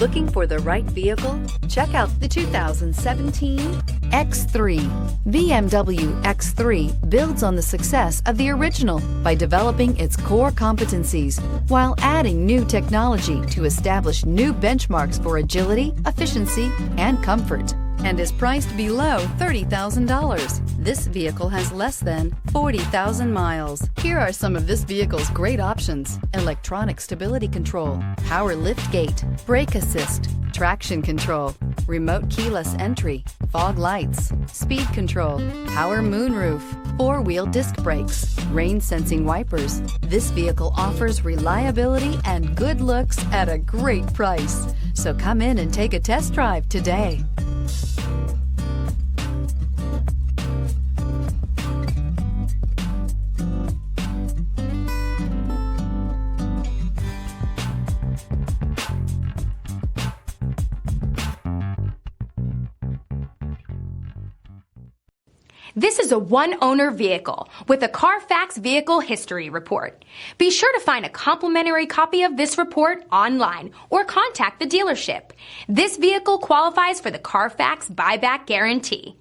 Looking for the right vehicle? Check out the 2017 X3. BMW X3 builds on the success of the original by developing its core competencies while adding new technology to establish new benchmarks for agility, efficiency, and comfort, and is priced below $30,000. This vehicle has less than 40,000 miles. Here are some of this vehicle's great options: electronic stability control, power liftgate, brake assist, traction control, remote keyless entry, fog lights, speed control, power moonroof, four-wheel disc brakes, rain sensing wipers. This vehicle offers reliability and good looks at a great price. So come in and take a test drive today. This is a one-owner vehicle with a Carfax Vehicle History Report. Be sure to find a complimentary copy of this report online or contact the dealership. This vehicle qualifies for the Carfax Buyback Guarantee.